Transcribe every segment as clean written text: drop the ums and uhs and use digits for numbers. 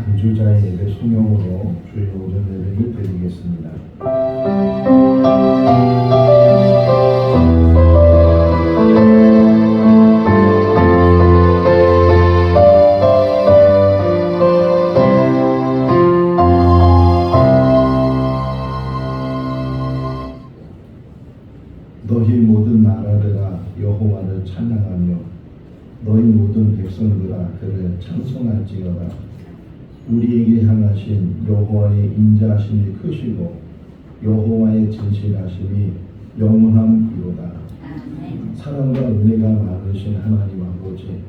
반주자의 예배 송영으로 주의 오전 예배를 드리겠습니다. 너희 모든 나라들아 여호와를 찬양하며 너희 모든 백성들아 그를 찬송할지어다. 우리에게 향하신 여호와의 인자하심이 크시고 여호와의 진실하심이 영원함이로다. 사랑과 은혜가 많으신 하나님 아버지,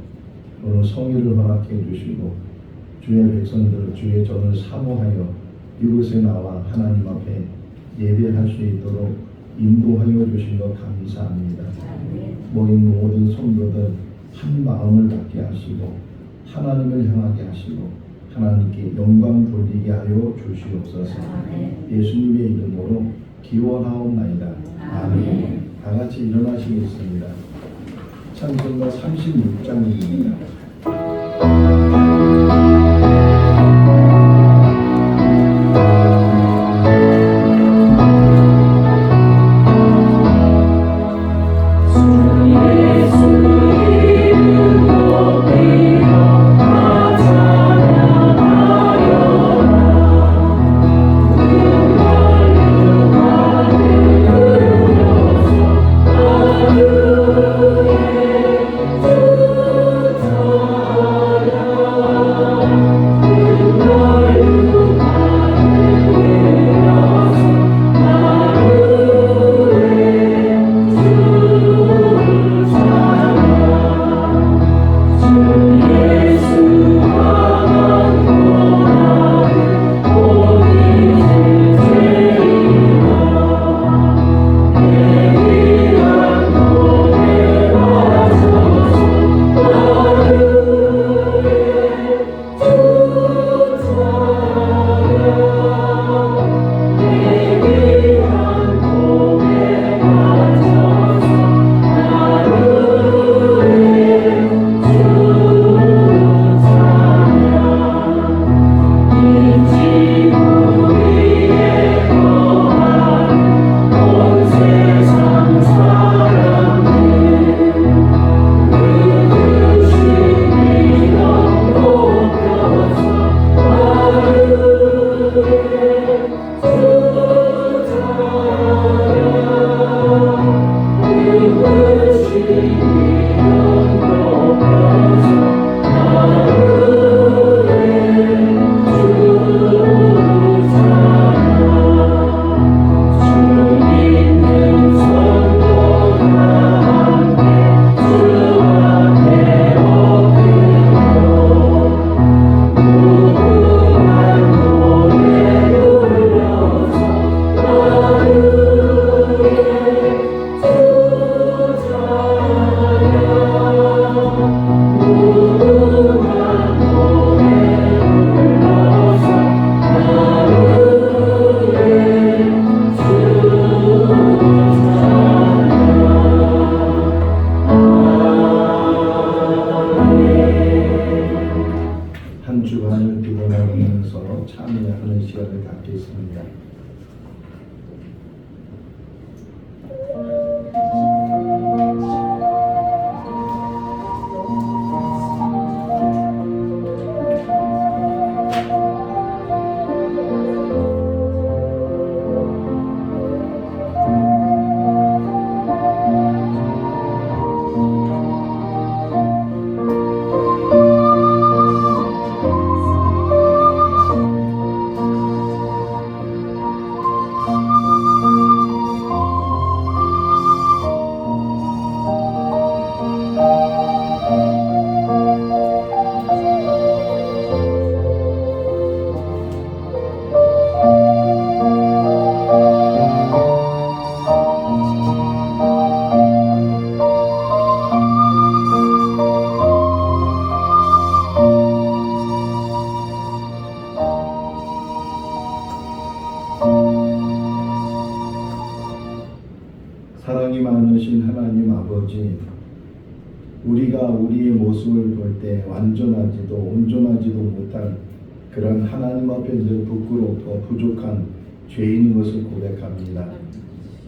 오늘 성의를 허락해 주시고 주의 백성들 주의 전을 사모하여 이곳에 나와 하나님 앞에 예배할 수 있도록 인도하여 주신 것 감사합니다. 모인 모든 성도들 한 마음을 갖게 하시고 하나님을 향하게 하시고 하나님께 영광 돌리게 하여 주시옵소서. 예수님의 이름으로 기원하옵나이다. 아멘. 다 같이 일어나시겠습니다. 찬송가 36장입니다. 한 주간을 기도하면서 참여하는 시간을 갖겠습니다. 사랑이 많으신 하나님 아버지, 우리가 우리의 모습을 볼 때 완전하지도 온전하지도 못한 그런 하나님 앞에 늘 부끄럽고 부족한 죄인인 것을 고백합니다.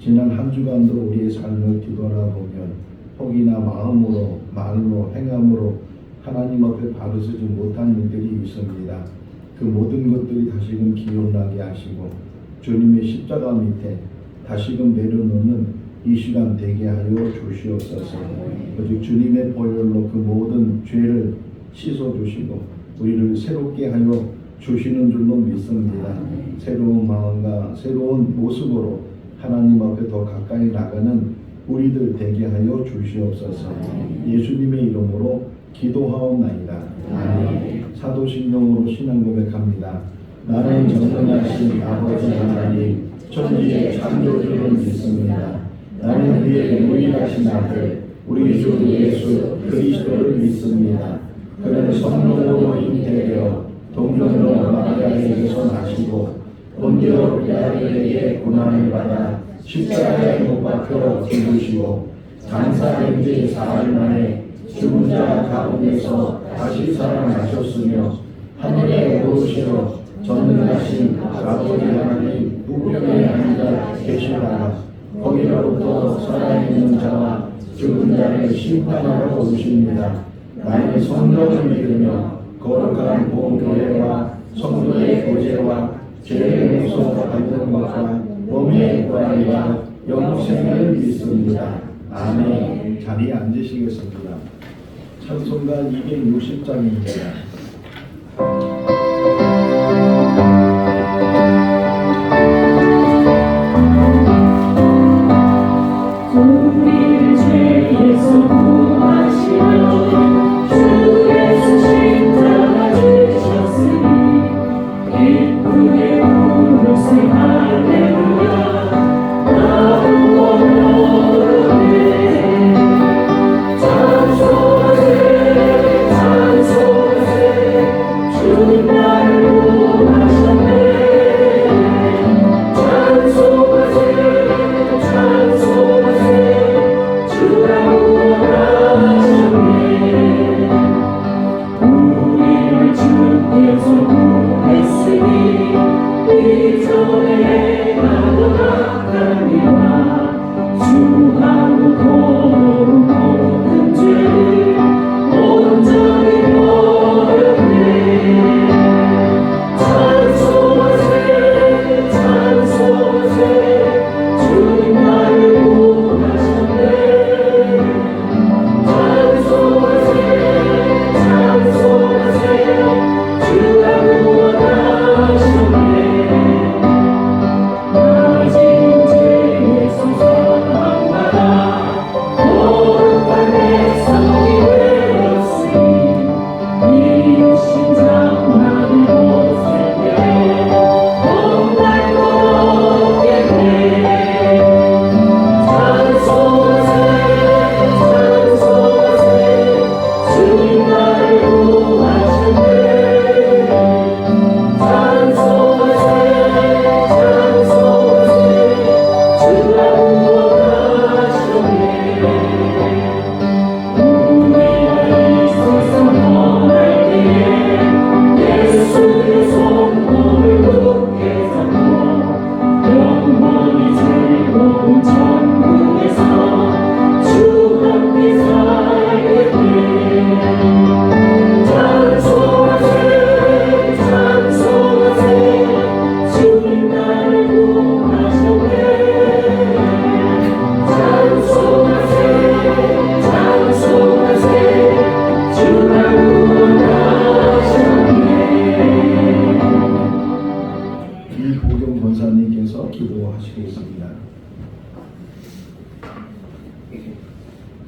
지난 한 주간도 우리의 삶을 뒤돌아보면 혹이나 마음으로, 말로, 행함으로 하나님 앞에 바로 서지 못한 일들이 있습니다. 그 모든 것들이 다시금 기억나게 하시고 주님의 십자가 밑에 다시금 내려놓는 이 시간 되게 하여 주시옵소서. 오직 주님의 보혈로 그 모든 죄를 씻어주시고 우리를 새롭게 하여 주시는 줄로 믿습니다. 새로운 마음과 새로운 모습으로 하나님 앞에 더 가까이 나가는 우리들 되게 하여 주시옵소서. 예수님의 이름으로 기도하옵나이다. 아멘. 사도신경으로 신앙 고백합니다. 나는 전능하신 아버지 하나님 천지의 창조주를 믿습니다. 나는 그의 유일하신 아들 우리 주 예수 그리스도를 믿습니다. 그는 성령으로 잉태되어 동정녀 마리아에게서 나시고 본디오 빌라도에게 고난을 받아 십자가에 못 박혀 죽으시고 장사된 지 4일 만에 죽은 자 가운데서 다시 살아나셨으며 하늘에 오르시어 전능하신 아버지 하나님 우편에 앉아 계시다가 거기로부터 살아있는 자와 죽은 자를 심판하러 오십니다. 나의 성령을 믿으며 거룩한 보험교회와 성도의 교제와 죄의 용서 받는 것과 몸의 구원과 영생을 믿습니다. 아멘. 자리에 앉으시겠습니다. 찬송가 260장입니다. 우리를 죄에서 구하시려 주 예수 십자가 지셨으니 기쁘게 부르세 할렐루야 나는 원하네 찬송하세 찬송하세 주님 나를 구하셨네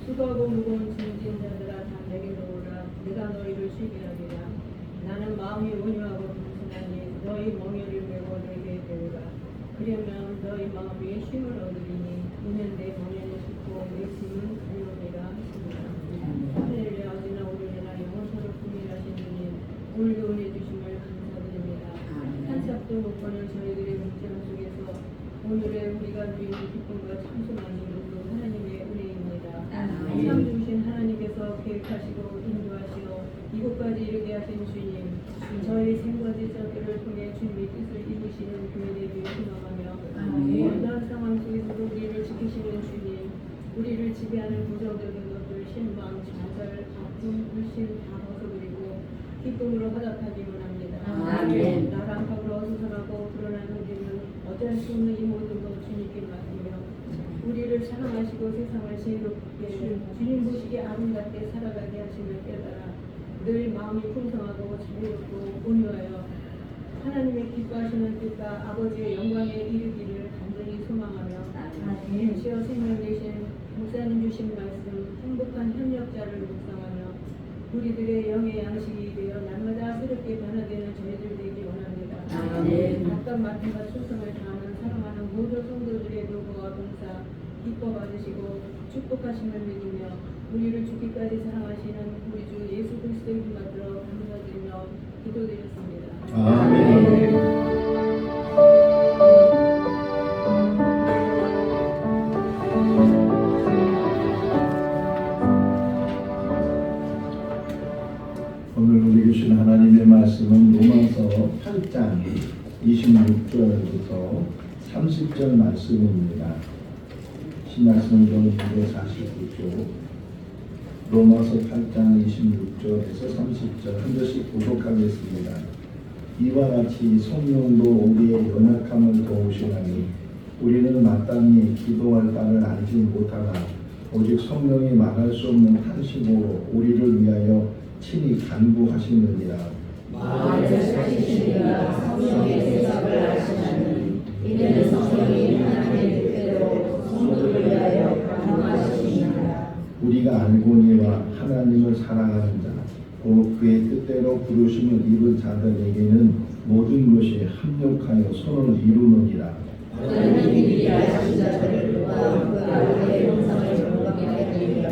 수고하고 무거운 짐진 자들아 다 내게로 오라. 내가 너희를 쉬게 하리라. 나는 마음이 온유하고 단순하니 너희 멍에를 메고 너희에게 배우라. 그러면 너희 마음이 쉼을 얻으리니 이는 내 멍에는 쉽고 내 짐은 가벼우니라 하시니라. 할렐루야. 어디나 오늘이나 영원토록 동일하신 주님 오늘도 은혜 주심을 감사드립니다. 한참도 못 보는 저희들의 문제 속에서 오늘의 우리가 누리는 기쁨과 참소만이 모두 하나님의 은혜입니다. 참 주신 하나님께서 계획하시고 인도하시어 이곳까지 이르게 하신 주님 저희 생과지 저기를 통해 주님의 뜻을 이루시는 교회 되기를 소망하며 아멘. 어떤 상황 속에서도 우리를 지키시는 주님, 우리를 지배하는 부정적인 것들, 신망, 좌절, 아픔, 불신 다 벗어버리고 기쁨으로 화답하기 원합니다. 아멘. 나락하고 어수선하고 불안한 우리는 어쩔 수 없는 이 모든 것 주님께 맡기며 우리를 사랑하시고 세상을 지혜롭게 주님 보시기에 아름답게 살아가게 하심을 깨달아 늘 마음이 풍성하고 자유롭고 온유하여 하나님의 기뻐하시는 뜻과 아버지의 영광에 이르기를 간절히 소망하며 주여 생명 되신 목사님 주신 말씀 행복한 협력자를 묵상하며 우리들의 영의 양식이 되어 날마다 새롭게 변화되는 저희들 되기 원합니다. 아멘. 각각 맡은바 충성을 다하는 사랑하는 모든 성도들의 노고와 봉사 기뻐 받으시고 축복하심을 믿으며 우리를 죽기까지 사랑하시는 우리 주 예수 그리스도의 이름 받들어 감사드리며 기도드렸습니다. 아멘. 오늘 우리 주신 하나님의 말씀은 로마서 8장 26절부터 30절 말씀입니다. 신약성경 249쪽 로마서 8장 26절에서 30절 한 절씩 교독하겠습니다. 이와 같이 성령도 우리의 연약함을 도우시나니 우리는 마땅히 기도할 바를 알지 못하나 오직 성령이 말할 수 없는 탄식으로 우리를 위하여 친히 간구하시느니라. 마음을 사시시니라 성령의 생각을 하시나니 이는 성령이 하나님의 뜻대로 성도를 위하여 간구하시니라. 우리가 알고니와 하나님을 사랑하는 자, 곧 그의 뜻대로 부르심을 입은 자들에게는 모든 것이 합력하여 선을 이루느니라. 너는 미리 하신 자들을 또한 그 아들의 형상을 영광에 드리려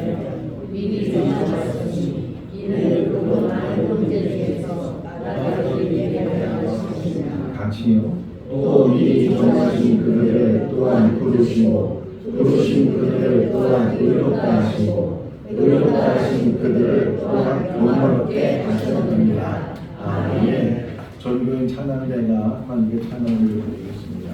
미리 정하셨으니 이는 그로 많은 형제 중에서 나를 위해 하시니라. 같이요. 또 미리 정하신 그들을 또한 부르시고 부르신 그들을 또한 의롭다 하시고 의롭다 하신 그들을 또한 영화롭게 하셨느니라. 아멘. 전교인 찬양대가 하나님께 찬양을 드리겠습니다.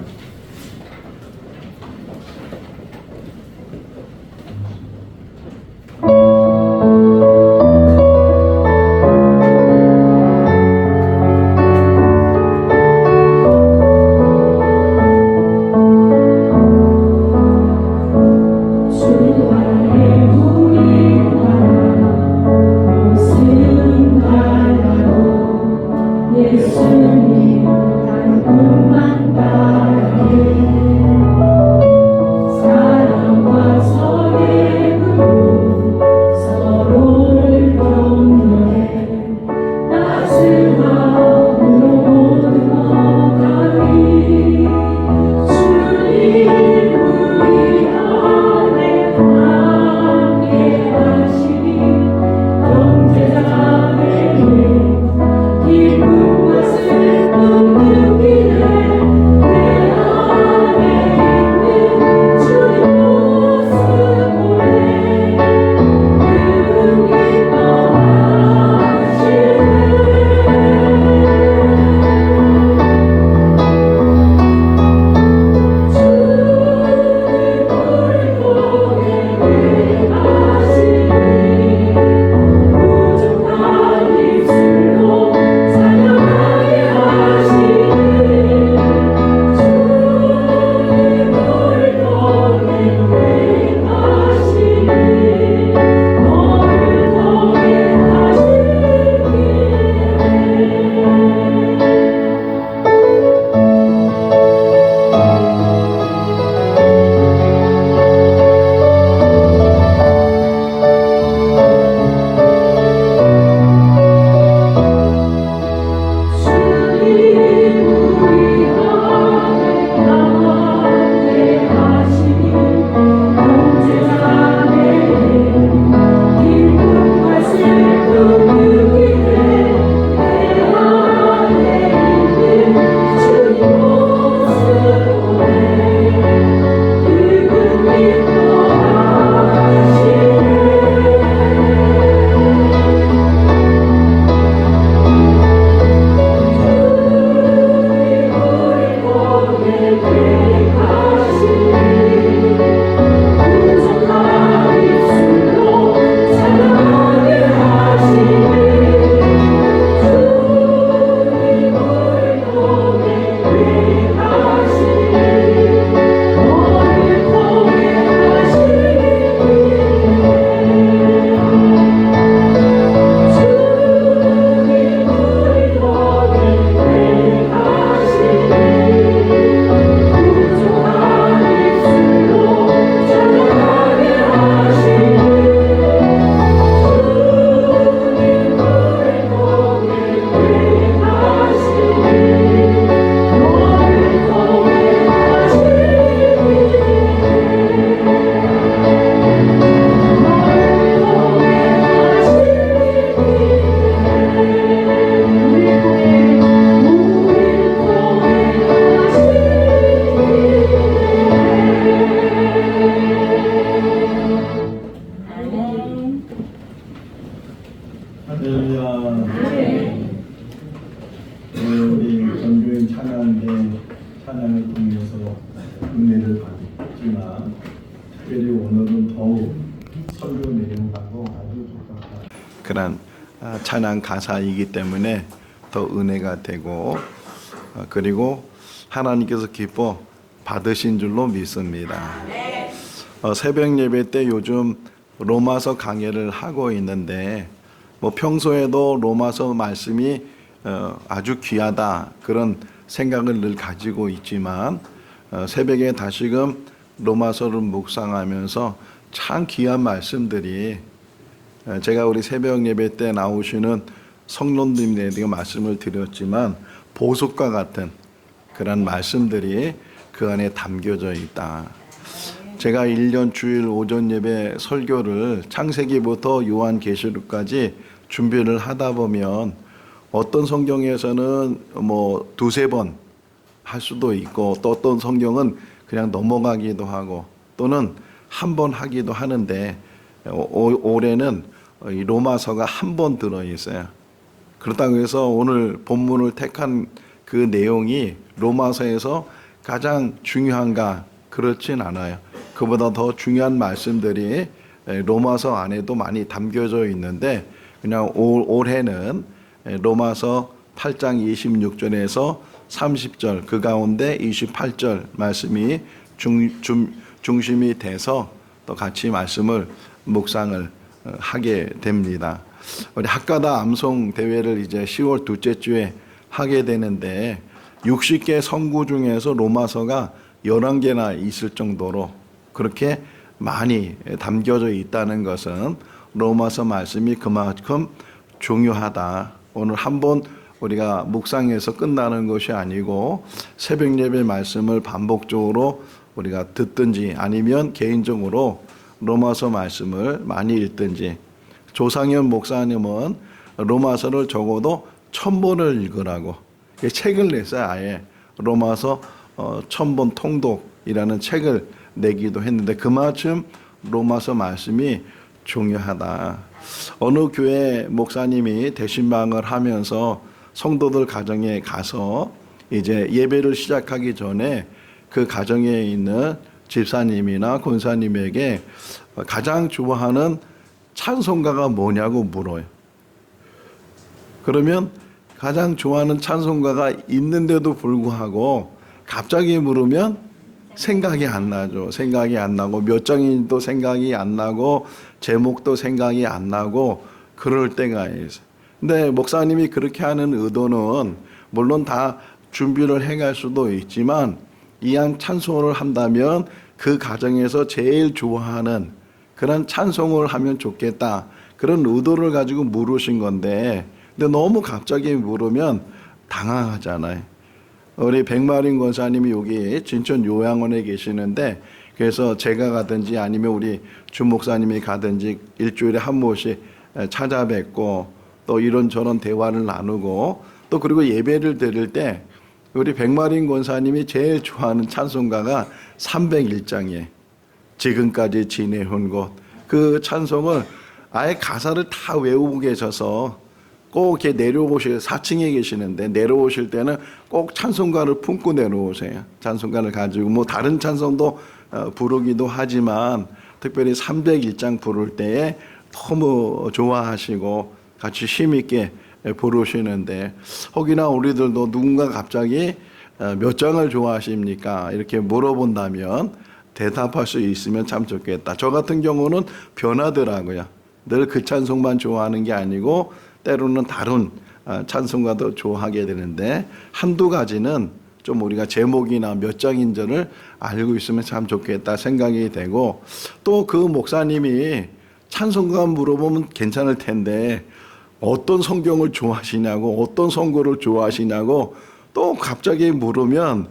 예수님 단 꿈만 할렐루야. 우리 전교인 찬양대 찬양을 통해서 은혜를 받지만 특별히 오늘은 더욱 설교 내용하고 아주 좋다. 그런 찬양 가사이기 때문에 더 은혜가 되고 그리고 하나님께서 기뻐 받으신 줄로 믿습니다. 새벽 예배 때 요즘 로마서 강해를 하고 있는데 뭐 평소에도 로마서 말씀이 아주 귀하다 그런 생각을 늘 가지고 있지만 새벽에 다시금 로마서를 묵상하면서 참 귀한 말씀들이 제가 우리 새벽 예배 때 나오시는 성도님들에게 말씀을 드렸지만 보석과 같은 그런 말씀들이 그 안에 담겨져 있다. 제가 1년 주일 오전 예배 설교를 창세기부터 요한계시록까지 준비를 하다 보면 어떤 성경에서는 뭐 두세 번 할 수도 있고 또 어떤 성경은 그냥 넘어가기도 하고 또는 한 번 하기도 하는데 올해는 이 로마서가 한 번 들어있어요. 그렇다고 해서 오늘 본문을 택한 그 내용이 로마서에서 가장 중요한가 그렇진 않아요. 그보다 더 중요한 말씀들이 로마서 안에도 많이 담겨져 있는데 그냥 올해는 로마서 8장 26절에서 30절 그 가운데 28절 말씀이 중심이 돼서 또 같이 말씀을 묵상을 하게 됩니다. 우리 학가다 암송 대회를 이제 10월 둘째 주에 하게 되는데 60개 성구 중에서 로마서가 11개나 있을 정도로 그렇게 많이 담겨져 있다는 것은 로마서 말씀이 그만큼 중요하다. 오늘 한번 우리가 묵상해서 끝나는 것이 아니고 새벽 예배 말씀을 반복적으로 우리가 듣든지 아니면 개인적으로 로마서 말씀을 많이 읽든지 조상현 목사님은 로마서를 적어도 1000번을 읽으라고 책을 냈어요. 아예 로마서 1000번 통독이라는 책을 내기도 했는데 그만큼 로마서 말씀이 중요하다. 어느 교회 목사님이 대신방을 하면서 성도들 가정에 가서 이제 예배를 시작하기 전에 그 가정에 있는 집사님이나 권사님에게 가장 좋아하는 찬송가가 뭐냐고 물어요. 그러면 가장 좋아하는 찬송가가 있는데도 불구하고 갑자기 물으면 생각이 안 나죠. 생각이 안 나고 몇 장인도 생각이 안 나고 제목도 생각이 안 나고 그럴 때가 있어요. 근데 목사님이 그렇게 하는 의도는 물론 다 준비를 해갈 수도 있지만 이왕 찬송을 한다면 그 가정에서 제일 좋아하는 그런 찬송을 하면 좋겠다. 그런 의도를 가지고 물으신 건데 근데 너무 갑자기 물으면 당황하잖아요. 우리 백마린 권사님이 여기 진천 요양원에 계시는데 그래서 제가 가든지 아니면 우리 주 목사님이 가든지 일주일에 한 번씩 찾아뵙고 또 이런저런 대화를 나누고 또 그리고 예배를 드릴 때 우리 백마린 권사님이 제일 좋아하는 찬송가가 301장이에요. 지금까지 지내온 곳. 그 찬송을 아예 가사를 다 외우고 계셔서 꼭 이렇게 내려오실 4층에 계시는데 내려오실 때는 꼭 찬송가를 품고 내려오세요. 찬송가를 가지고 뭐 다른 찬송도 부르기도 하지만 특별히 301장 부를 때에 너무 좋아하시고 같이 힘있게 부르시는데 혹이나 우리들도 누군가 갑자기 몇 장을 좋아하십니까? 이렇게 물어본다면 대답할 수 있으면 참 좋겠다. 저 같은 경우는 변하더라고요. 늘 그 찬송만 좋아하는 게 아니고 때로는 다른 찬송가도 좋아하게 되는데 한두 가지는 좀 우리가 제목이나 몇 장인지를 알고 있으면 참 좋겠다 생각이 되고 또 그 목사님이 찬송가 물어보면 괜찮을 텐데 어떤 성경을 좋아하시냐고 어떤 선구를 좋아하시냐고 또 갑자기 물으면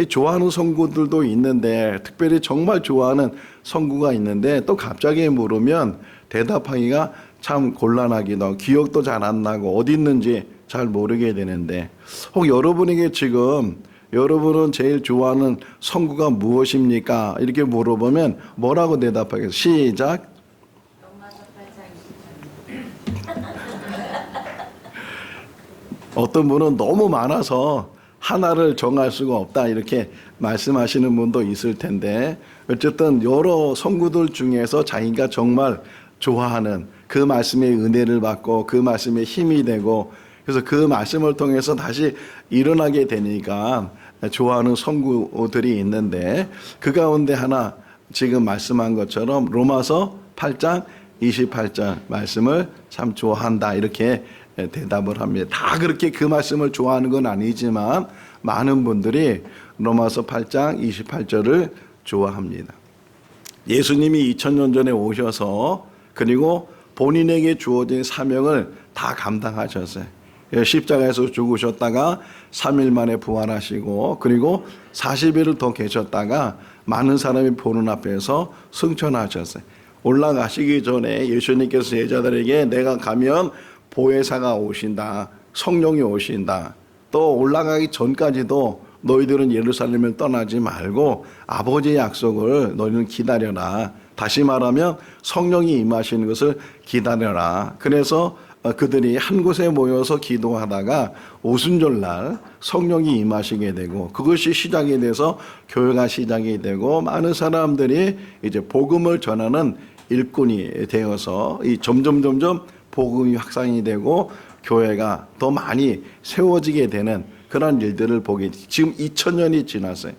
좋아하는 선구들도 있는데 특별히 정말 좋아하는 선구가 있는데 또 갑자기 물으면 대답하기가 참 곤란하기도 하고 기억도 잘 안 나고 어디 있는지 잘 모르게 되는데 혹 여러분에게 지금 여러분은 제일 좋아하는 선구가 무엇입니까? 이렇게 물어보면 뭐라고 대답하겠어요? 시작. 어떤 분은 너무 많아서 하나를 정할 수가 없다 이렇게 말씀하시는 분도 있을 텐데 어쨌든 여러 성구들 중에서 자기가 정말 좋아하는 그 말씀의 은혜를 받고 그 말씀에 힘이 되고 그래서 그 말씀을 통해서 다시 일어나게 되니까 좋아하는 성구들이 있는데 그 가운데 하나 지금 말씀한 것처럼 로마서 8장 28절 말씀을 참 좋아한다 이렇게 대답을 합니다. 다 그렇게 그 말씀을 좋아하는 건 아니지만 많은 분들이 로마서 8장 28절을 좋아합니다. 예수님이 2000년 전에 오셔서 그리고 본인에게 주어진 사명을 다 감당하셨어요. 십자가에서 죽으셨다가 3일 만에 부활하시고 그리고 40일을 더 계셨다가 많은 사람이 보는 앞에서 승천하셨어요. 올라가시기 전에 예수님께서 제자들에게 내가 가면 보혜사가 오신다. 성령이 오신다. 또 올라가기 전까지도 너희들은 예루살렘을 떠나지 말고 아버지의 약속을 너희는 기다려라. 다시 말하면 성령이 임하시는 것을 기다려라. 그래서 그들이 한 곳에 모여서 기도하다가 오순절날 성령이 임하시게 되고 그것이 시작이 돼서 교회가 시작이 되고 많은 사람들이 이제 복음을 전하는 일꾼이 되어서 이 점점 복음이 확산이 되고 교회가 더 많이 세워지게 되는 그런 일들을 보게 지금 2000년이 지났어요.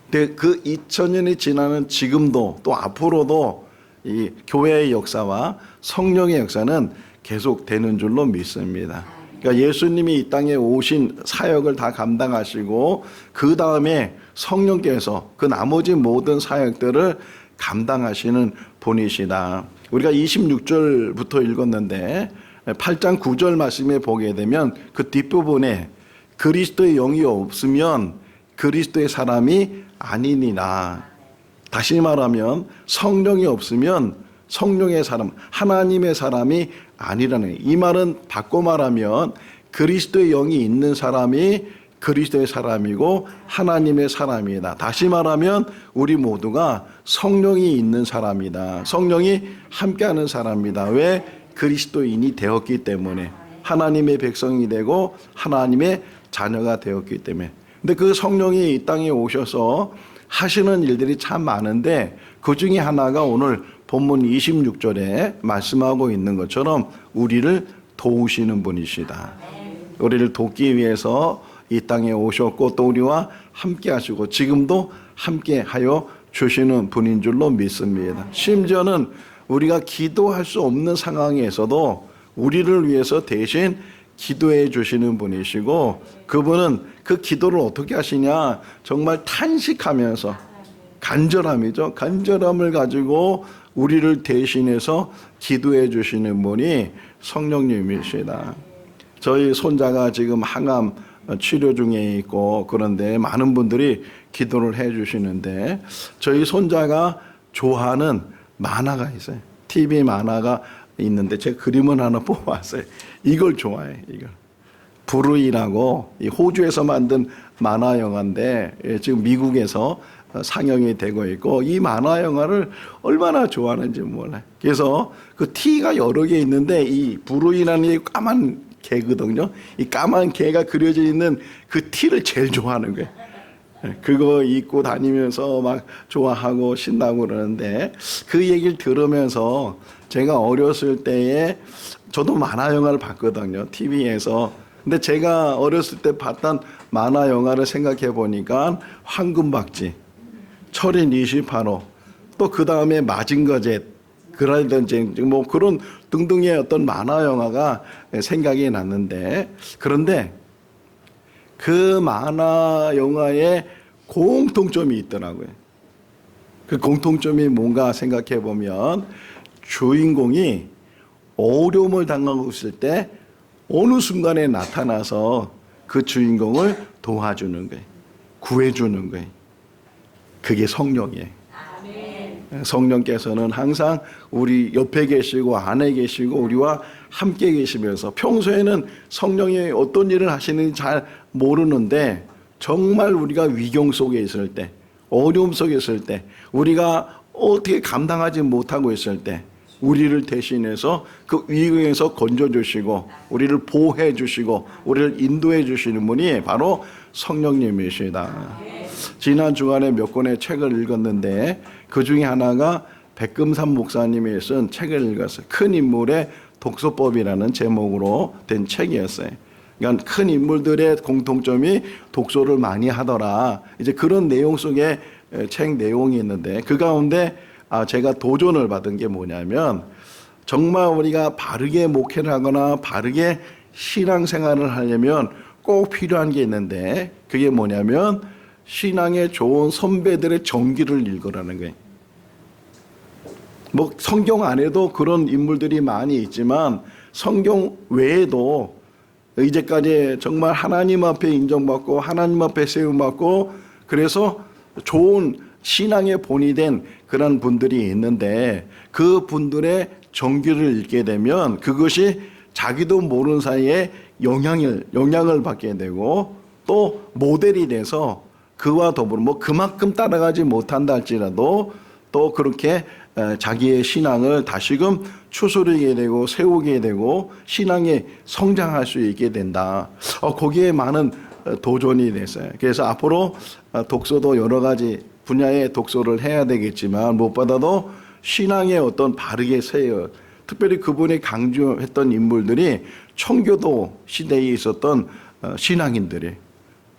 근데 그 2000년이 지나는 지금도 또 앞으로도 이 교회의 역사와 성령의 역사는 계속되는 줄로 믿습니다. 그러니까 예수님이 이 땅에 오신 사역을 다 감당하시고 그 다음에 성령께서 그 나머지 모든 사역들을 감당하시는 분이시다. 우리가 26절부터 읽었는데 8장 9절 말씀에 보게 되면 그 뒷부분에 그리스도의 영이 없으면 그리스도의 사람이 아니니라. 다시 말하면 성령이 없으면 성령의 사람, 하나님의 사람이 아니라는 이 말은 바꿔 말하면 그리스도의 영이 있는 사람이 그리스도의 사람이고 하나님의 사람이다. 다시 말하면 우리 모두가 성령이 있는 사람이다. 성령이 함께하는 사람이다. 왜? 그리스도인이 되었기 때문에 하나님의 백성이 되고 하나님의 자녀가 되었기 때문에. 근데 그 성령이 이 땅에 오셔서 하시는 일들이 참 많은데 그 중에 하나가 오늘 본문 26절에 말씀하고 있는 것처럼 우리를 도우시는 분이시다. 우리를 돕기 위해서 이 땅에 오셨고 또 우리와 함께 하시고 지금도 함께 하여 주시는 분인 줄로 믿습니다. 심지어는 우리가 기도할 수 없는 상황에서도 우리를 위해서 대신 기도해 주시는 분이시고 그분은 그 기도를 어떻게 하시냐 정말 탄식하면서 간절함이죠. 간절함을 가지고 우리를 대신해서 기도해 주시는 분이 성령님이시다. 저희 손자가 지금 항암 치료 중에 있고 그런데 많은 분들이 기도를 해 주시는데 저희 손자가 좋아하는 만화가 있어요. TV 만화가 있는데 제가 그림을 하나 뽑아왔어요. 이걸 좋아해. 이걸 브루이라고 호주에서 만든 만화 영화인데 지금 미국에서 상영이 되고 있고 이 만화 영화를 얼마나 좋아하는지 몰라요. 그래서 그 T가 여러 개 있는데 이 브루이라는 이 까만 개거든요. 이 까만 개가 그려져 있는 그 T를 제일 좋아하는 거예요. 그거 입고 다니면서 막 좋아하고 신나고 그러는데 그 얘기를 들으면서 제가 어렸을 때에 저도 만화 영화를 봤거든요. TV에서. 근데 제가 어렸을 때 봤던 만화 영화를 생각해 보니까 황금박쥐, 철인 28호, 또 그 다음에 마징거젯, 그라이던쟁 뭐 그런 등등의 어떤 만화 영화가 생각이 났는데 그런데 그 만화 영화에 공통점이 있더라고요. 그 공통점이 뭔가 생각해 보면 주인공이 어려움을 당하고 있을 때 어느 순간에 나타나서 그 주인공을 도와주는 거예요. 구해주는 거예요. 그게 성령이에요. 성령께서는 항상 우리 옆에 계시고 안에 계시고 우리와 함께 계시면서 평소에는 성령이 어떤 일을 하시는지 잘 모르는데 정말 우리가 위경 속에 있을 때 어려움 속에 있을 때 우리가 어떻게 감당하지 못하고 있을 때 우리를 대신해서 그 위기에서 건져주시고 우리를 보호해주시고 우리를 인도해주시는 분이 바로 성령님이시다. 지난 주간에 몇 권의 책을 읽었는데 그 중에 하나가 백금산 목사님이 쓴 책을 읽었어요. 큰 인물의 독서법이라는 제목으로 된 책이었어요. 그러니까 큰 인물들의 공통점이 독서를 많이 하더라. 이제 그런 내용 속에 책 내용이 있는데 그 가운데 제가 도전을 받은 게 뭐냐면 정말 우리가 바르게 목회를 하거나 바르게 신앙생활을 하려면 꼭 필요한 게 있는데 그게 뭐냐면 신앙에 좋은 선배들의 전기를 읽으라는 거예요. 뭐 성경 안에도 그런 인물들이 많이 있지만 성경 외에도 이제까지 정말 하나님 앞에 인정받고 하나님 앞에 세움받고 그래서 좋은 신앙의 본이 된 그런 분들이 있는데 그 분들의 전기를 읽게 되면 그것이 자기도 모르는 사이에 영향을 받게 되고 또 모델이 돼서 그와 더불어 뭐 그만큼 따라가지 못한다 할지라도 또 그렇게 자기의 신앙을 다시금 추스르게 되고 세우게 되고 신앙에 성장할 수 있게 된다. 거기에 많은 도전이 됐어요. 그래서 앞으로 독서도 여러 가지 분야의 독서를 해야 되겠지만 무엇보다도 신앙의 어떤 바르게 세요. 특별히 그분이 강조했던 인물들이 청교도 시대에 있었던 신앙인들이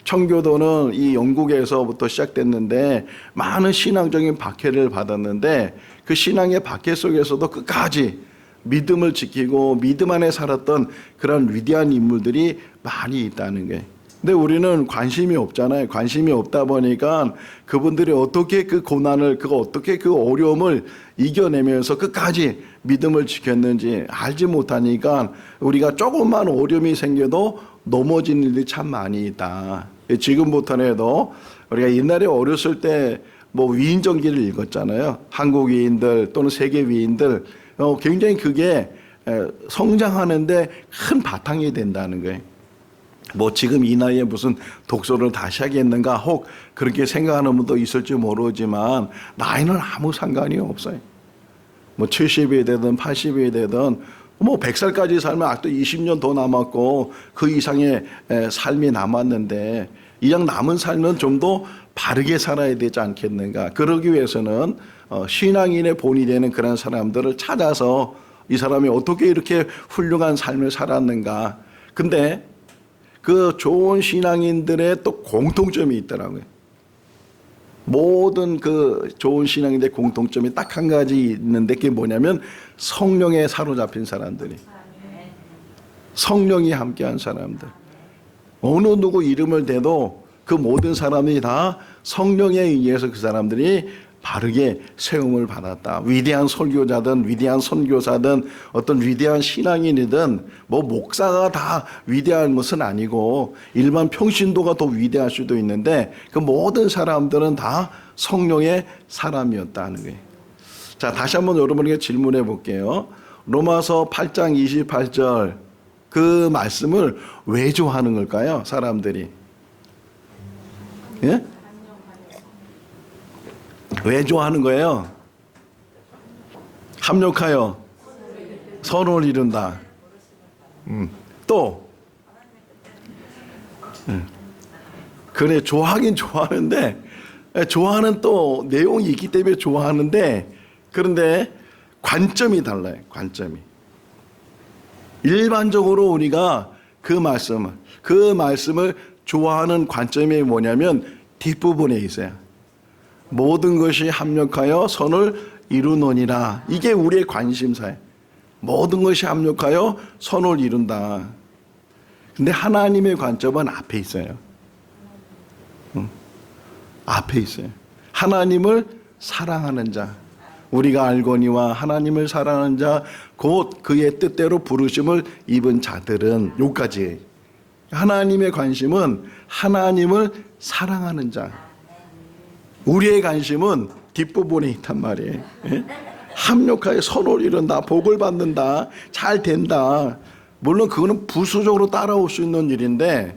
청교도는 이 영국에서부터 시작됐는데 많은 신앙적인 박해를 받았는데 그 신앙의 박해 속에서도 끝까지 믿음을 지키고 믿음 안에 살았던 그런 위대한 인물들이 많이 있다는 거예요. 근데 우리는 관심이 없잖아요. 관심이 없다 보니까 그분들이 어떻게 그 고난을 어떻게 그 어려움을 이겨내면서 끝까지 믿음을 지켰는지 알지 못하니까 우리가 조금만 어려움이 생겨도 넘어지는 일이 참 많이 있다. 지금부터는 해도 우리가 옛날에 어렸을 때 뭐 위인전기를 읽었잖아요. 한국 위인들 또는 세계 위인들 굉장히 그게 성장하는데 큰 바탕이 된다는 거예요. 뭐 지금 이 나이에 무슨 독서를 다시 하겠는가 혹 그렇게 생각하는 분도 있을지 모르지만 나이는 아무 상관이 없어요. 뭐 70이 되든 80이 되든 뭐 100살까지 살면 아직도 20년 더 남았고 그 이상의 삶이 남았는데 이왕 남은 삶은 좀 더 바르게 살아야 되지 않겠는가. 그러기 위해서는 신앙인의 본이 되는 그런 사람들을 찾아서 이 사람이 어떻게 이렇게 훌륭한 삶을 살았는가. 근데 그 좋은 신앙인들의 또 공통점이 있더라고요. 모든 그 좋은 신앙인들의 공통점이 딱 한 가지 있는데 그게 뭐냐면 성령에 사로잡힌 사람들이. 성령이 함께한 사람들. 어느 누구 이름을 대도 그 모든 사람이 다 성령에 의해서 그 사람들이 바르게 세움을 받았다. 위대한 설교자든 위대한 선교사든 어떤 위대한 신앙인이든 뭐 목사가 다 위대한 것은 아니고 일반 평신도가 더 위대할 수도 있는데 그 모든 사람들은 다 성령의 사람이었다는 거예요. 자, 다시 한번 여러분에게 질문해 볼게요. 로마서 8장 28절 그 말씀을 왜 좋아하는 걸까요? 사람들이. 예? 왜 좋아하는 거예요? 합력하여 선을 이룬다. 또 그래 좋아하긴 좋아하는데 좋아하는 또 내용이 있기 때문에 좋아하는데 그런데 관점이 달라요. 관점이. 일반적으로 우리가 그 말씀을 좋아하는 관점이 뭐냐면 뒷부분에 있어요. 모든 것이 합력하여 선을 이루노니라. 이게 우리의 관심사예요. 모든 것이 합력하여 선을 이룬다. 근데 하나님의 관점은 앞에 있어요. 앞에 있어요. 하나님을 사랑하는 자. 우리가 알거니와 하나님을 사랑하는 자 곧 그의 뜻대로 부르심을 입은 자들은 여기까지. 하나님의 관심은 하나님을 사랑하는 자. 우리의 관심은 뒷부분에 있단 말이에요. 합력하여 선을 이룬다. 복을 받는다. 잘 된다. 물론 그거는 부수적으로 따라올 수 있는 일인데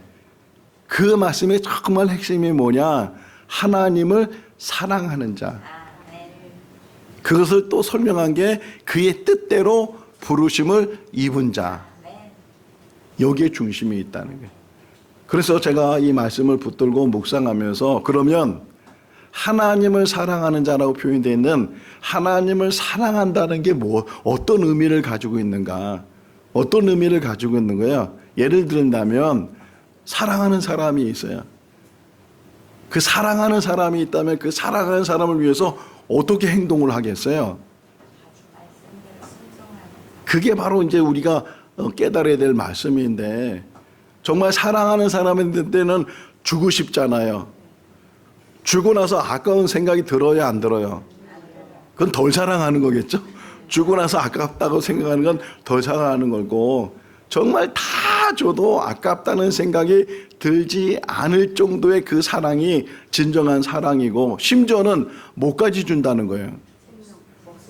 그 말씀의 정말 핵심이 뭐냐? 하나님을 사랑하는 자. 그것을 또 설명한 게 그의 뜻대로 부르심을 입은 자. 여기에 중심이 있다는 거예요. 그래서 제가 이 말씀을 붙들고 묵상하면서 그러면 하나님을 사랑하는 자라고 표현되어 있는 하나님을 사랑한다는 게 어떤 의미를 가지고 있는가? 어떤 의미를 가지고 있는 거예요? 예를 들면 사랑하는 사람이 있어요. 그 사랑하는 사람이 있다면 그 사랑하는 사람을 위해서 어떻게 행동을 하겠어요? 그게 바로 이제 우리가 깨달아야 될 말씀인데 정말 사랑하는 사람인데는 주고 싶잖아요. 주고 나서 아까운 생각이 들어야 안 들어요? 그건 덜 사랑하는 거겠죠? 주고 나서 아깝다고 생각하는 건 덜 사랑하는 거고 정말 다 줘도 아깝다는 생각이 들지 않을 정도의 그 사랑이 진정한 사랑이고 심지어는 목까지 준다는 거예요.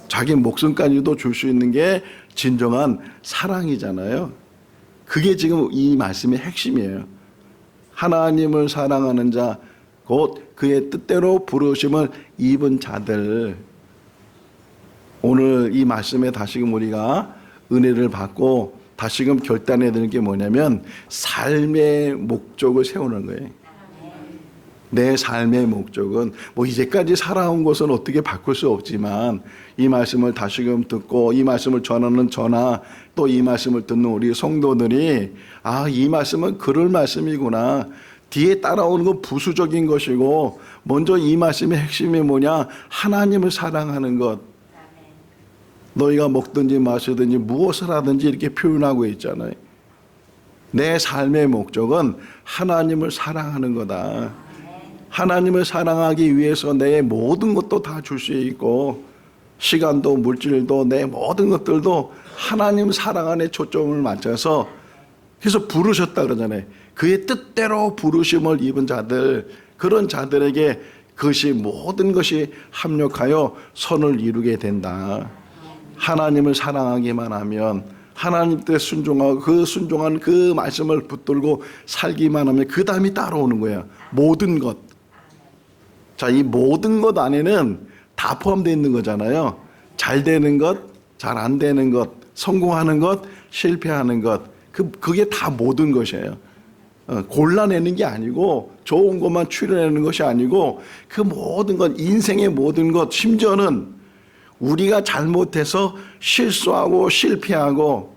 자기 목숨까지도 줄 수 있는 게 진정한 사랑이잖아요. 그게 지금 이 말씀의 핵심이에요. 하나님을 사랑하는 자, 곧 그의 뜻대로 부르심을 입은 자들. 오늘 이 말씀에 다시금 우리가 은혜를 받고 다시금 결단해야 되는 게 뭐냐면 삶의 목적을 세우는 거예요. 내 삶의 목적은 뭐 이제까지 살아온 것은 어떻게 바꿀 수 없지만 이 말씀을 다시금 듣고 이 말씀을 전하는 저나 또 이 말씀을 듣는 우리 성도들이 이 말씀은 그럴 말씀이구나. 뒤에 따라오는 건 부수적인 것이고 먼저 이 말씀의 핵심이 뭐냐? 하나님을 사랑하는 것. 너희가 먹든지 마시든지 무엇을 하든지 이렇게 표현하고 있잖아요. 내 삶의 목적은 하나님을 사랑하는 거다. 하나님을 사랑하기 위해서 내 모든 것도 다 줄 수 있고 시간도 물질도 내 모든 것들도 하나님 사랑 안에 초점을 맞춰서 그래서 부르셨다 그러잖아요. 그의 뜻대로 부르심을 입은 자들, 그런 자들에게 그것이 모든 것이 합력하여 선을 이루게 된다. 하나님을 사랑하기만 하면 하나님 때 순종하고 그 순종한 그 말씀을 붙들고 살기만 하면 그 다음이 따라오는 거예요. 모든 것. 자, 이 모든 것 안에는 다 포함되어 있는 거잖아요. 잘 되는 것, 잘 안 되는 것, 성공하는 것, 실패하는 것. 그게 다 모든 것이에요. 골라내는 게 아니고 좋은 것만 추려내는 것이 아니고 그 모든 것, 인생의 모든 것, 심지어는 우리가 잘못해서 실수하고 실패하고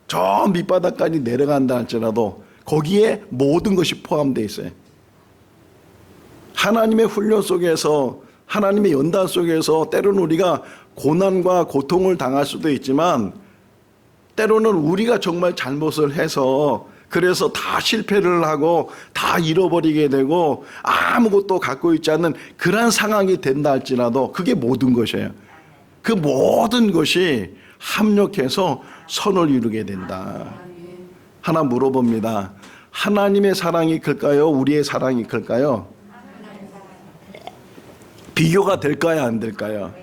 저 밑바닥까지 내려간다 할지라도 거기에 모든 것이 포함되어 있어요. 하나님의 훈련 속에서 하나님의 연단 속에서 때로는 우리가 고난과 고통을 당할 수도 있지만 때로는 우리가 정말 잘못을 해서 그래서 다 실패를 하고 다 잃어버리게 되고 아무것도 갖고 있지 않는 그런 상황이 된다 할지라도 그게 모든 것이에요. 그 모든 것이 합력해서 선을 이루게 된다. 하나 물어봅니다. 하나님의 사랑이 클까요? 우리의 사랑이 클까요? 비교가 될까요? 안 될까요?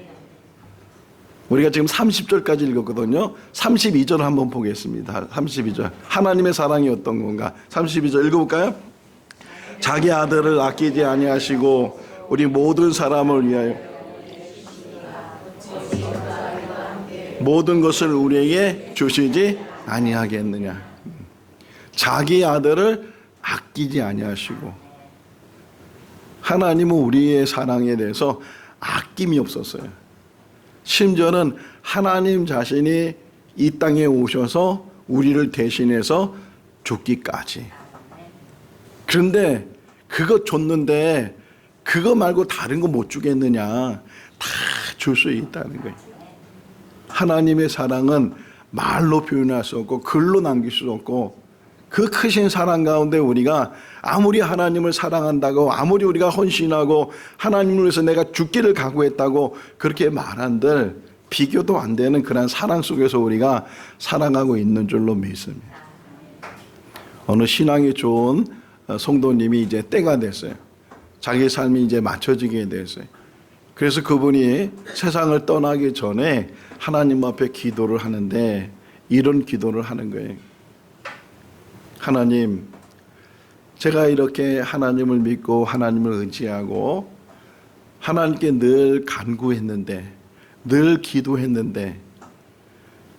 우리가 지금 30절까지 읽었거든요. 32절 한번 보겠습니다. 32절. 하나님의 사랑이 어떤 건가? 32절 읽어볼까요? 자기 아들을 아끼지 아니하시고 우리 모든 사람을 위하여 모든 것을 우리에게 주시지 아니하겠느냐. 자기 아들을 아끼지 아니하시고 하나님은 우리의 사랑에 대해서 아낌이 없었어요. 심지어는 하나님 자신이 이 땅에 오셔서 우리를 대신해서 죽기까지. 그런데 그거 줬는데 그거 말고 다른 거 못 주겠느냐. 다 줄 수 있다는 거예요. 하나님의 사랑은 말로 표현할 수 없고 글로 남길 수 없고 그 크신 사랑 가운데 우리가 아무리 하나님을 사랑한다고 아무리 우리가 헌신하고 하나님을 위해서 내가 죽기를 각오했다고 그렇게 말한들 비교도 안 되는 그런 사랑 속에서 우리가 살아가고 있는 줄로 믿습니다. 어느 신앙이 좋은 성도님이 이제 때가 됐어요. 자기 삶이 이제 맞춰지게 됐어요. 그래서 그분이 세상을 떠나기 전에 하나님 앞에 기도를 하는데 이런 기도를 하는 거예요. 하나님, 제가 이렇게 하나님을 믿고 하나님을 의지하고 하나님께 늘 간구했는데 늘 기도했는데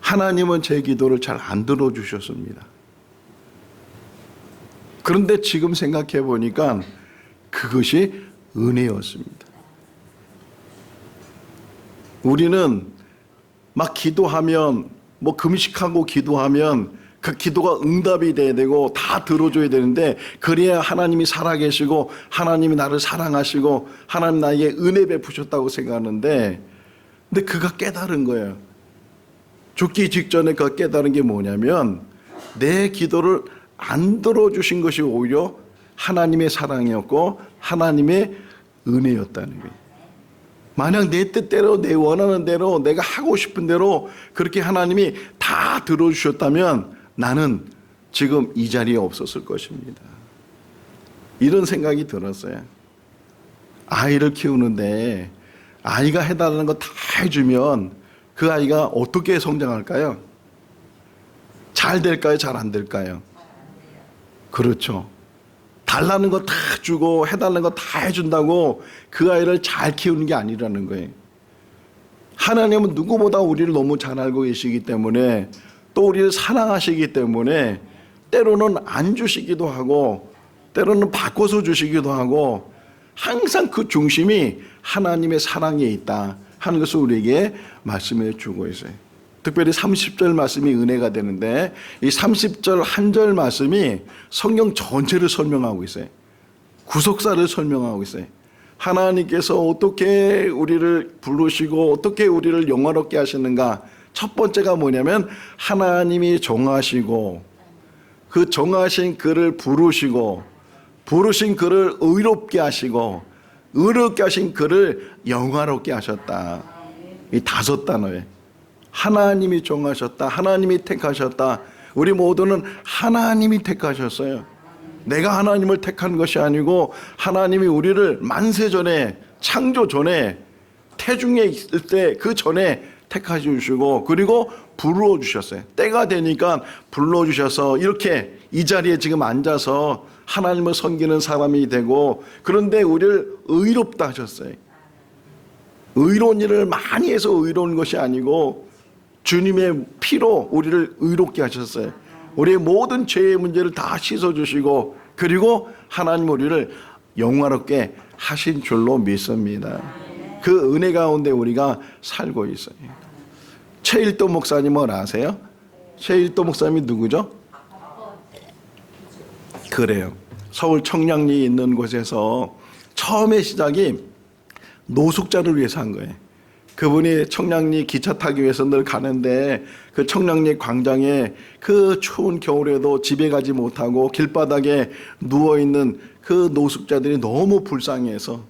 하나님은 제 기도를 잘 안 들어주셨습니다. 그런데 지금 생각해 보니까 그것이 은혜였습니다. 우리는 막 기도하면 뭐 금식하고 기도하면 그 기도가 응답이 돼야 되고 다 들어줘야 되는데 그래야 하나님이 살아계시고 하나님이 나를 사랑하시고 하나님 나에게 은혜 베푸셨다고 생각하는데 근데 그가 깨달은 거예요. 죽기 직전에 그가 깨달은 게 뭐냐면 내 기도를 안 들어주신 것이 오히려 하나님의 사랑이었고 하나님의 은혜였다는 거예요. 만약 내 뜻대로 내 원하는 대로 내가 하고 싶은 대로 그렇게 하나님이 다 들어주셨다면 나는 지금 이 자리에 없었을 것입니다. 이런 생각이 들었어요. 아이를 키우는데 아이가 해달라는 거 다 해주면 그 아이가 어떻게 성장할까요? 잘 될까요? 잘 안 될까요? 그렇죠. 달라는 거 다 주고 해달라는 거 다 해준다고 그 아이를 잘 키우는 게 아니라는 거예요. 하나님은 누구보다 우리를 너무 잘 알고 계시기 때문에 또 우리를 사랑하시기 때문에 때로는 안 주시기도 하고 때로는 바꿔서 주시기도 하고 항상 그 중심이 하나님의 사랑에 있다 하는 것을 우리에게 말씀해 주고 있어요. 특별히 30절 말씀이 은혜가 되는데 이 30절 한 절 말씀이 성경 전체를 설명하고 있어요. 구속사를 설명하고 있어요. 하나님께서 어떻게 우리를 부르시고 어떻게 우리를 영화롭게 하시는가. 첫 번째가 뭐냐면 하나님이 정하시고 그 정하신 그를 부르시고 부르신 그를 의롭게 하시고 의롭게 하신 그를 영화롭게 하셨다. 이 다섯 단어에 하나님이 정하셨다. 하나님이 택하셨다. 우리 모두는 하나님이 택하셨어요. 내가 하나님을 택한 것이 아니고 하나님이 우리를 만세 전에 창조 전에 태중에 있을 때 그 전에 택하셔주시고 그리고 불러주셨어요. 때가 되니까 불러주셔서 이렇게 이 자리에 지금 앉아서 하나님을 섬기는 사람이 되고 그런데 우리를 의롭다 하셨어요. 의로운 일을 많이 해서 의로운 것이 아니고 주님의 피로 우리를 의롭게 하셨어요. 우리의 모든 죄의 문제를 다 씻어주시고 그리고 하나님 우리를 영화롭게 하신 줄로 믿습니다. 그 은혜 가운데 우리가 살고 있어요. 최일도 목사님을 아세요? 최일도 목사님이 누구죠? 그래요. 서울 청량리에 있는 곳에서 처음에 시작이 노숙자를 위해서 한 거예요. 그분이 청량리 기차 타기 위해서 늘 가는데 그 청량리 광장에 그 추운 겨울에도 집에 가지 못하고 길바닥에 누워있는 그 노숙자들이 너무 불쌍해서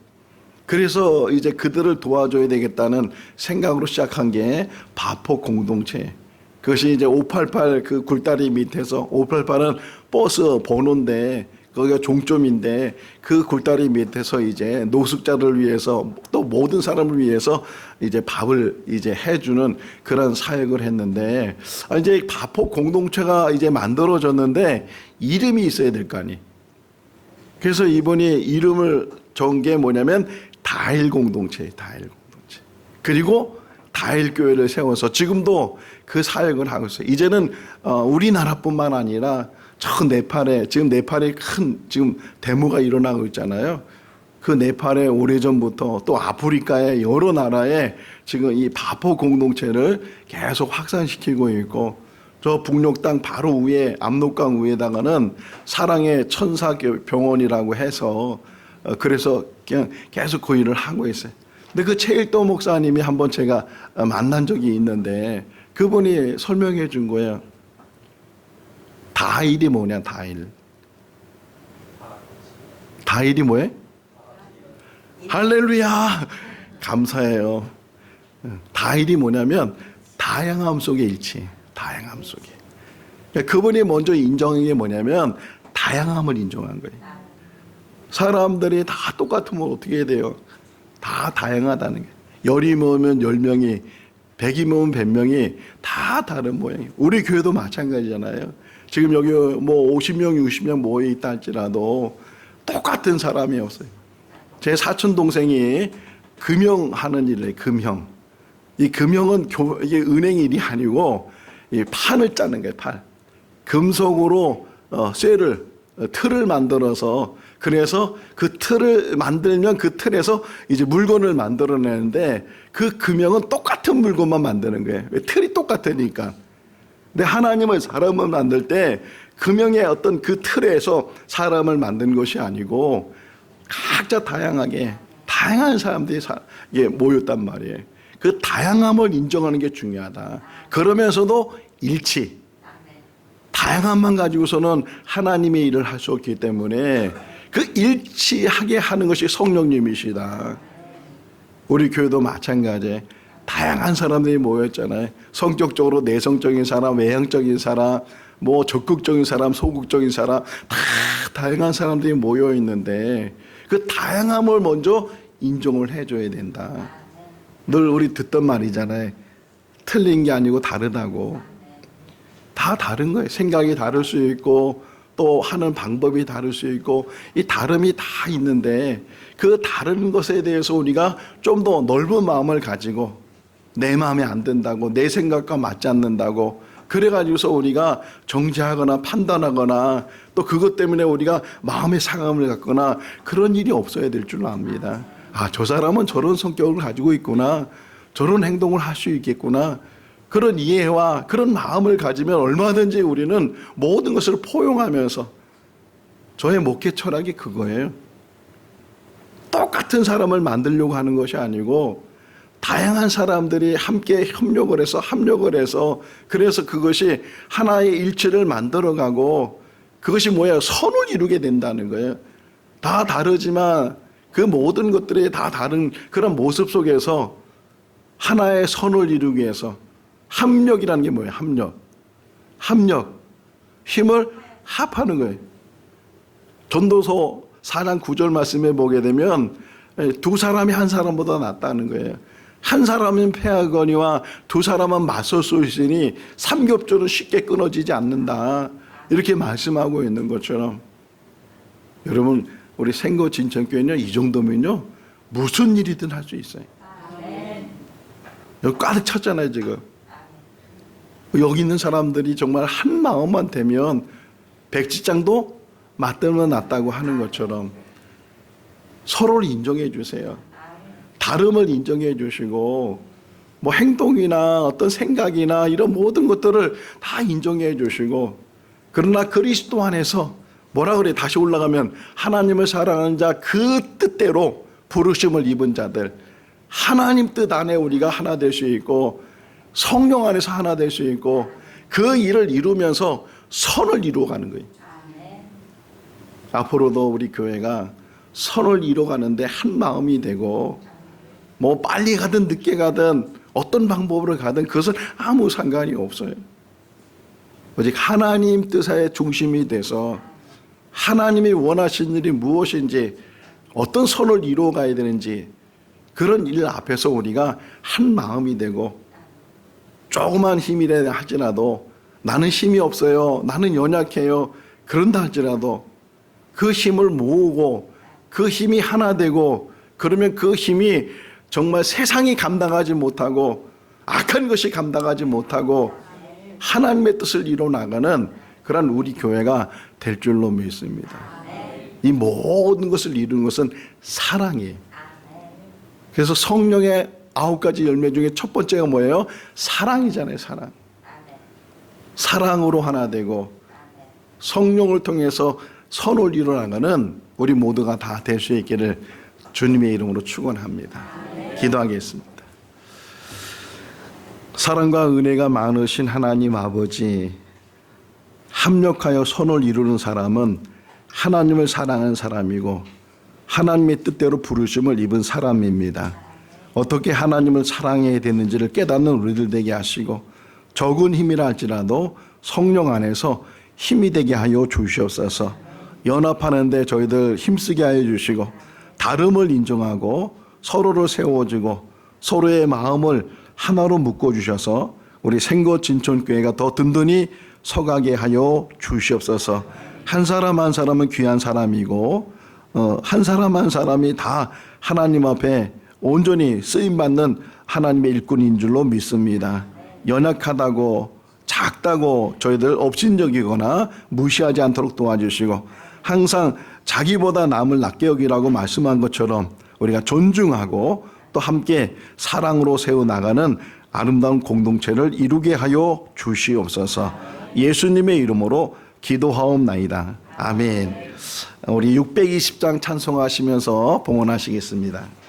그래서 이제 그들을 도와줘야 되겠다는 생각으로 시작한 게 바포 공동체. 그것이 이제 588 그 굴다리 밑에서 588은 버스 번호인데 거기가 종점인데 그 굴다리 밑에서 이제 노숙자를 위해서 또 모든 사람을 위해서 이제 밥을 이제 해주는 그런 사역을 했는데 이제 바포 공동체가 이제 만들어졌는데 이름이 있어야 될 거 아니. 그래서 이분이 이름을 정한 게 뭐냐면 다일 공동체, 다일 공동체. 그리고 다일 교회를 세워서 지금도 그 사역을 하고 있어요. 이제는 우리나라뿐만 아니라 저 네팔에 지금 네팔에 큰 지금 데모가 일어나고 있잖아요. 그 네팔에 오래전부터 또 아프리카의 여러 나라에 지금 이 바포 공동체를 계속 확산시키고 있고 저 북녘 땅 바로 위에 압록강 위에다가는 사랑의 천사 병원이라고 해서 그래서 그냥 계속 그 일을 하고 있어요. 근데 그 최일도 목사님이 한번 제가 만난 적이 있는데 그분이 설명해 준 거예요. 다일이 뭐냐, 다일. 다일이 뭐예요? 할렐루야! 감사해요. 다일이 뭐냐면 다양함 속의 일치. 다양함 속에. 그분이 먼저 인정한 게 뭐냐면 다양함을 인정한 거예요. 사람들이 다 똑같으면 어떻게 해야 돼요? 다 다양하다는 게. 10이 모으면 10명이, 100이 모으면 100명이 다 다른 모양이에요. 우리 교회도 마찬가지잖아요. 지금 여기 뭐 50명, 60명 모여 있다 할지라도 똑같은 사람이 없어요. 제 사촌 동생이 금형하는 일을 해요. 금형. 이 금형은 이게 은행 일이 아니고 이 판을 짜는 거예요. 판. 금속으로 쇠를 틀을 만들어서 그래서 그 틀을 만들면 그 틀에서 이제 물건을 만들어내는데 그 금형은 똑같은 물건만 만드는 거예요. 왜? 틀이 똑같으니까. 근데 하나님은 사람을 만들 때 금형의 어떤 그 틀에서 사람을 만든 것이 아니고 각자 다양하게 다양한 사람들이 모였단 말이에요. 그 다양함을 인정하는 게 중요하다. 그러면서도 일치. 다양함만 가지고서는 하나님의 일을 할 수 없기 때문에 그 일치하게 하는 것이 성령님이시다. 우리 교회도 마찬가지예요. 다양한 사람들이 모였잖아요. 성격적으로 내성적인 사람, 외향적인 사람, 뭐 적극적인 사람, 소극적인 사람, 다 다양한 사람들이 모여 있는데 그 다양함을 먼저 인정을 해줘야 된다. 늘 우리 듣던 말이잖아요. 틀린 게 아니고 다르다고. 다 다른 거예요. 생각이 다를 수 있고 또 하는 방법이 다를 수 있고 이 다름이 다 있는데 그 다른 것에 대해서 우리가 좀 더 넓은 마음을 가지고 내 마음에 안 든다고 내 생각과 맞지 않는다고 그래가지고서 우리가 정죄하거나 판단하거나 또 그것 때문에 우리가 마음의 상함을 갖거나 그런 일이 없어야 될 줄 압니다. 아, 저 사람은 저런 성격을 가지고 있구나. 저런 행동을 할 수 있겠구나. 그런 이해와 그런 마음을 가지면 얼마든지 우리는 모든 것을 포용하면서 저의 목회 철학이 그거예요. 똑같은 사람을 만들려고 하는 것이 아니고 다양한 사람들이 함께 협력을 해서 그래서 그것이 하나의 일치를 만들어가고 그것이 뭐예요? 선을 이루게 된다는 거예요. 다 다르지만 그 모든 것들이 다 다른 그런 모습 속에서 하나의 선을 이루기 위해서 합력이라는 게 뭐예요? 합력. 힘을 합하는 거예요. 전도서 4장 9절 말씀에 보게 되면 두 사람이 한 사람보다 낫다는 거예요. 한 사람은 패하거니와 두 사람은 맞설 수 있으니 삼겹줄은 쉽게 끊어지지 않는다. 이렇게 말씀하고 있는 것처럼 여러분 우리 생거 진천교회는요 이 정도면요 무슨 일이든 할 수 있어요. 여기 가득 찼잖아요 지금. 여기 있는 사람들이 정말 한 마음만 되면 백지장도 맞들면 낫다고 하는 것처럼 서로를 인정해 주세요. 다름을 인정해 주시고 뭐 행동이나 어떤 생각이나 이런 모든 것들을 다 인정해 주시고 그러나 그리스도 안에서 뭐라 그래 다시 올라가면 하나님을 사랑하는 자 그 뜻대로 부르심을 입은 자들 하나님 뜻 안에 우리가 하나 될 수 있고 성령 안에서 하나 될 수 있고 그 일을 이루면서 선을 이루어가는 거예요. 앞으로도 우리 교회가 선을 이루어가는데 한 마음이 되고 뭐 빨리 가든 늦게 가든 어떤 방법으로 가든 그것은 아무 상관이 없어요. 오직 하나님 뜻의 중심이 돼서 하나님이 원하시는 일이 무엇인지 어떤 선을 이루어가야 되는지 그런 일 앞에서 우리가 한 마음이 되고 조그만 힘이라 할지라도 나는 힘이 없어요. 나는 연약해요. 그런다 할지라도 그 힘을 모으고 그 힘이 하나 되고 그러면 그 힘이 정말 세상이 감당하지 못하고 악한 것이 감당하지 못하고 하나님의 뜻을 이뤄나가는 그런 우리 교회가 될 줄로 믿습니다. 이 모든 것을 이루는 것은 사랑이에요. 그래서 성령의 9가지 열매 중에 첫 번째가 뭐예요? 사랑이잖아요. 사랑. 사랑으로 하나 되고 성령을 통해서 선을 이뤄나가는 우리 모두가 다 될 수 있기를 주님의 이름으로 축원합니다. 기도하겠습니다. 사랑과 은혜가 많으신 하나님 아버지, 합력하여 선을 이루는 사람은 하나님을 사랑하는 사람이고 하나님의 뜻대로 부르심을 입은 사람입니다. 어떻게 하나님을 사랑해야 되는지를 깨닫는 우리들 되게 하시고 적은 힘이라 할지라도 성령 안에서 힘이 되게 하여 주시옵소서. 연합하는데 저희들 힘쓰게 하여 주시고 다름을 인정하고 서로를 세워주고 서로의 마음을 하나로 묶어주셔서 우리 생거 진천교회가 더 든든히 서가게 하여 주시옵소서. 한 사람 한 사람은 귀한 사람이고 한 사람 한 사람이 다 하나님 앞에 온전히 쓰임받는 하나님의 일꾼인 줄로 믿습니다. 연약하다고 작다고 저희들 업신여기거나 무시하지 않도록 도와주시고 항상 자기보다 남을 낮게 여기라고 말씀한 것처럼 우리가 존중하고 또 함께 사랑으로 세워나가는 아름다운 공동체를 이루게 하여 주시옵소서. 예수님의 이름으로 기도하옵나이다. 아멘. 우리 620장 찬송하시면서 봉헌하시겠습니다.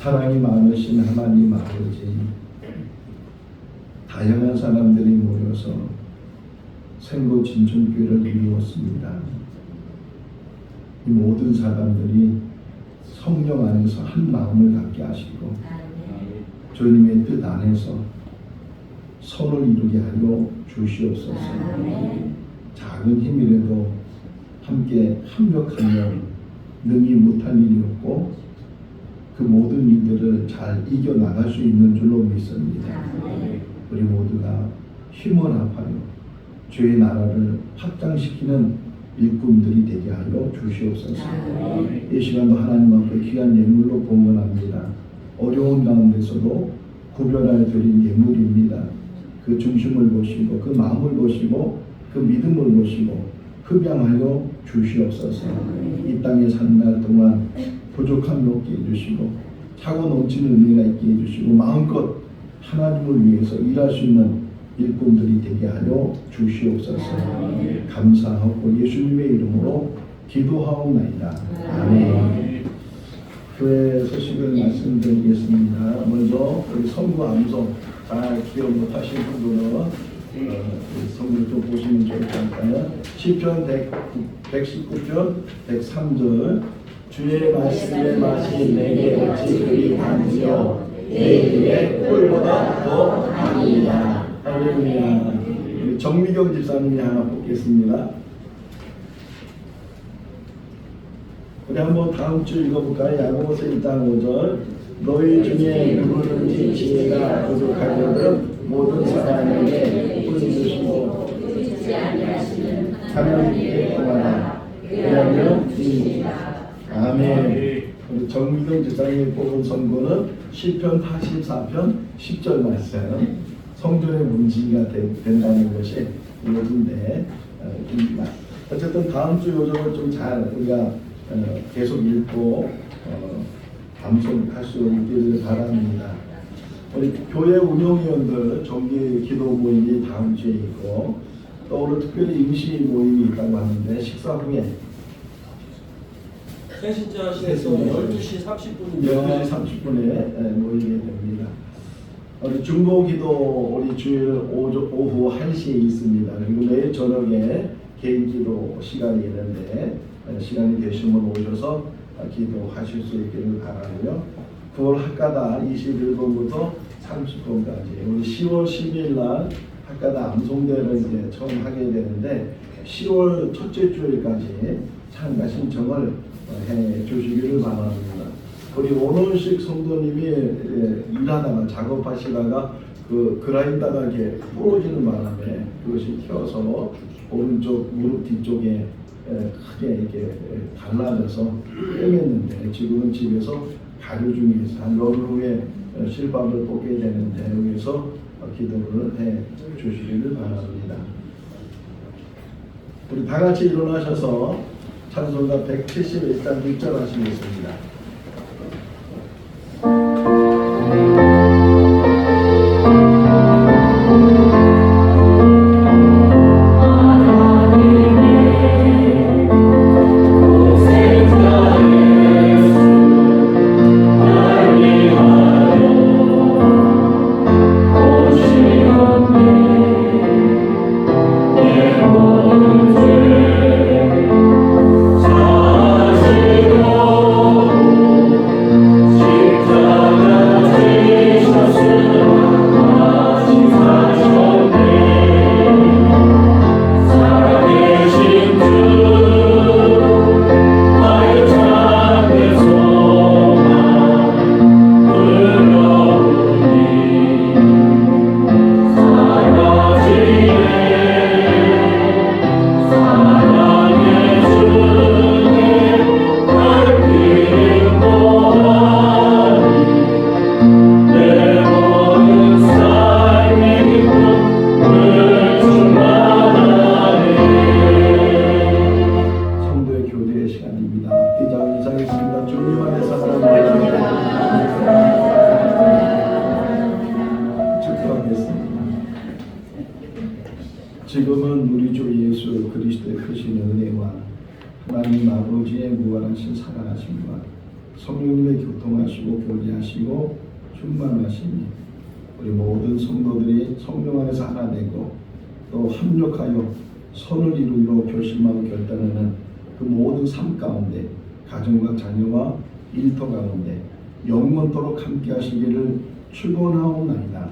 사랑이 많으신 하나님 아버지, 다양한 사람들이 모여서 생고 진천교회를 이루었습니다. 이 모든 사람들이 성령 안에서 한 마음을 갖게 하시고 주님의 뜻 안에서 선을 이루게 하여 주시옵소서. 작은 힘이라도 함께 합력하면 능히 못할 일이 없고 그 모든 일들을 잘 이겨나갈 수 있는 줄로 믿습니다. 우리 모두가 힘을 합하여 주의 나라를 확장시키는 일꾼들이 되게 하여 주시옵소서. 이 시간도 하나님 앞에 귀한 예물로 봉헌합니다. 어려운 가운데서도 구별할 드린 예물입니다. 그 중심을 보시고 그 마음을 보시고 그 믿음을 보시고 흡양하여 주시옵소서. 이 땅에 사는 날 동안 부족함이 없게 해주시고 차고 넘치는 은혜가 있게 해주시고 마음껏 하나님을 위해서 일할 수 있는 일꾼들이 되게 하여 주시옵소서. 감사하고 예수님의 이름으로 기도하옵나이다. 아멘. 교회 소식을 말씀드리겠습니다. 먼저 우리 선구 암송 잘 기억 못하신 분들은 성경 좀 보시면 좋을 것 같아요. 시편 119편 103절 주의 말씀의 맛이 내게 어찌 그리 단지요 내 입에 꿀보다 더 아니냐. 할렐루야. 우리 정미경 집사님이 하나 뽑겠습니다. 우리 한번 다음 주 읽어볼까요? 야고보서 1장 5절 너희 중에 누구든지 지혜가 부족하거든 모든 사람에게 꿀 주시고 하나님께 구하라 그러면 드리리라. 아멘. 우리 정미경 집사님이 뽑은 선고는 시편 84편 10절 말씀. 성전의 문지기가 된다는 것이 이것인데 어쨌든 다음 주 요정을 좀 잘 우리가 계속 읽고 감송할 수 있기를 바랍니다. 우리 교회 운영위원들 정기 기도 모임이 다음 주에 있고 또 오늘 특별히 임시 모임이 있다고 하는데 식사 후에 새신자실에서 12시 30분입니다. 12시 30분에 모이게 됩니다. 우리 중보기도 우리 주일 오후 1시에 있습니다. 그리고 내일 저녁에 개인기도 시간이 있는데 시간이 되시면 오셔서 기도하실 수 있기를 바라고요. 9월 학가다 21번부터 30번까지 우리 10월 12일 날 학가다 암송대를 이제 처음 하게 되는데 10월 첫째 주일까지 참가 신청을 해 주시기를 바랍니다. 우리 오노식 성도님이 일하다가 작업하시다가 그 그라인더가 이렇게 부러지는 바람에 그것이 튀어서 오른쪽 무릎 뒤쪽에 크게 이렇게 갈라져서 꿰맸는데 지금은 집에서 가려 중에서 한 열흘 후에 실밥을 뽑게 되는데 여기서 기도를 해 주시기를 바랍니다. 우리 다 같이 일어나셔서 찬송가 171장 1절 하시겠습니다. 지금은 우리 주 예수 그리스도의 크신 은혜와 하나님 아버지의 무한하신 사랑하심과 성령님의 교통하시고 교제하시고 충만하심이 우리 모든 성도들이 성령 안에서 하나 되고 또 합력하여 선을 이루기로 결심하고 결단하는 그 모든 삶 가운데 가정과 자녀와 일터 가운데 영원토록 함께 하시기를 축원하옵나이다.